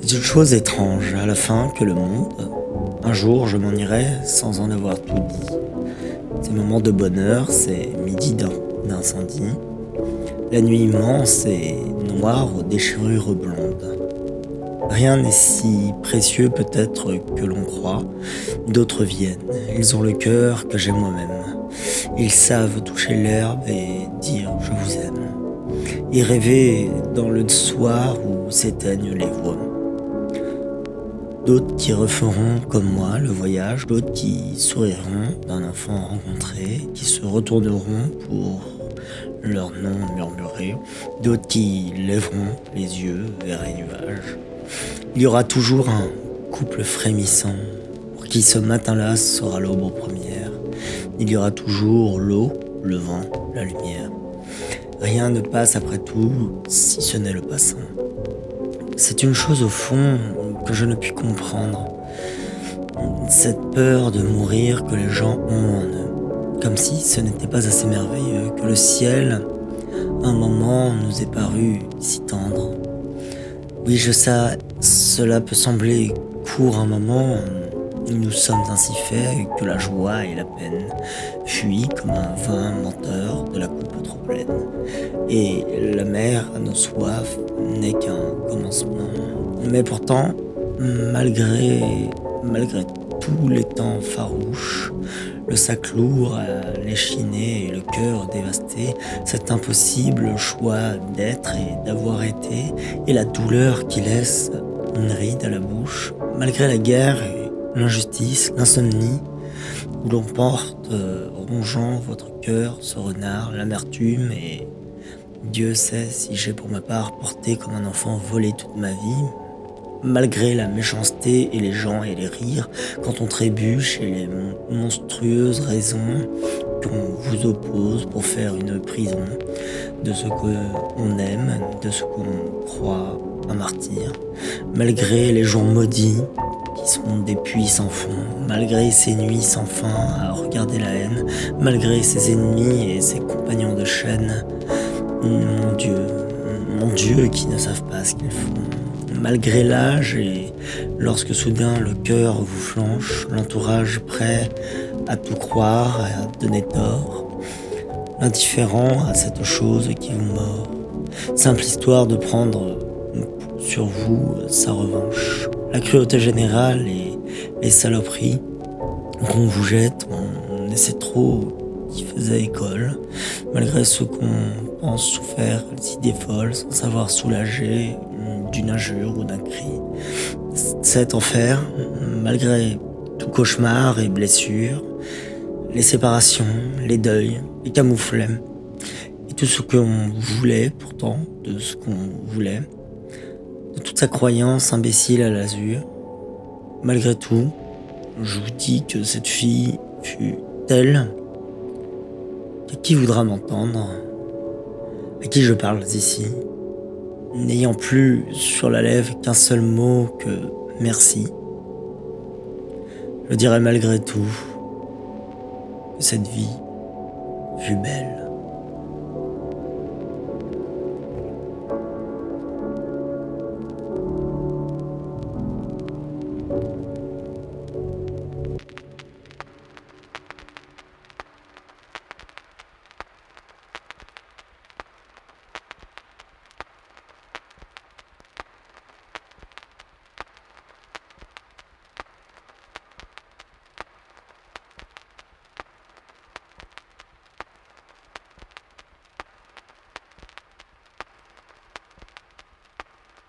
C'est une chose étrange, à la fin, que le monde. Un jour, je m'en irai sans en avoir tout dit. Ces moments de bonheur, ces midis d'incendie, la nuit immense et noire aux déchirures blondes. Rien n'est si précieux peut-être que l'on croit. D'autres viennent, ils ont le cœur que j'ai moi-même. Ils savent toucher l'herbe et dire je vous aime. Et rêver dans le soir où s'éteignent les voix. D'autres qui referont comme moi le voyage, d'autres qui souriront d'un enfant rencontré, qui se retourneront pour leur nom murmuré, d'autres qui lèveront les yeux vers les nuages. Il y aura toujours un couple frémissant pour qui ce matin-là sera l'aube aux premières. Il y aura toujours l'eau, le vent, la lumière. Rien ne passe après tout si ce n'est le passant. C'est une chose au fond que je ne puis comprendre. Cette peur de mourir que les gens ont en eux. Comme si ce n'était pas assez merveilleux, que le ciel, un moment, nous est paru si tendre. Oui, je sais, cela peut sembler court un moment, nous sommes ainsi faits que la joie et la peine fuient comme un vin menteur de la coupe trop pleine. Et la mer à nos soifs n'est qu'un commencement. Mais pourtant, malgré tous les temps farouches, le sac lourd à l'échiné et le cœur dévasté, cet impossible choix d'être et d'avoir été, et la douleur qui laisse une ride à la bouche, malgré la guerre et l'injustice, l'insomnie, où l'on porte, rongeant votre cœur, ce renard, l'amertume, et Dieu sait si j'ai pour ma part porté comme un enfant volé toute ma vie, malgré la méchanceté et les gens et les rires, quand on trébuche et les monstrueuses raisons qu'on vous oppose pour faire une prison de ce qu'on aime, de ce qu'on croit un martyr, malgré les jours maudits qui sont des puits sans fond, malgré ces nuits sans fin à regarder la haine, malgré ses ennemis et ses compagnons de chaîne, mon Dieu qui ne savent pas ce qu'ils font. Malgré l'âge et lorsque soudain le cœur vous flanche, l'entourage prêt à tout croire, à donner tort, l'indifférent à cette chose qui vous mord, simple histoire de prendre sur vous sa revanche, la cruauté générale et les saloperies qu'on vous jette, on essaie trop qui faisait école, malgré ce qu'on pense souffert, les idées folles, sans savoir soulager d'une injure ou d'un cri. Cet enfer, malgré tout cauchemar et blessure, les séparations, les deuils, les camouflets, et tout ce qu'on voulait pourtant, de ce qu'on voulait, de toute sa croyance imbécile à l'azur, malgré tout, je vous dis que cette fille fut telle que qui voudra m'entendre, à qui je parle ici, n'ayant plus sur la lèvre qu'un seul mot que merci, je dirai malgré tout que cette vie fut belle.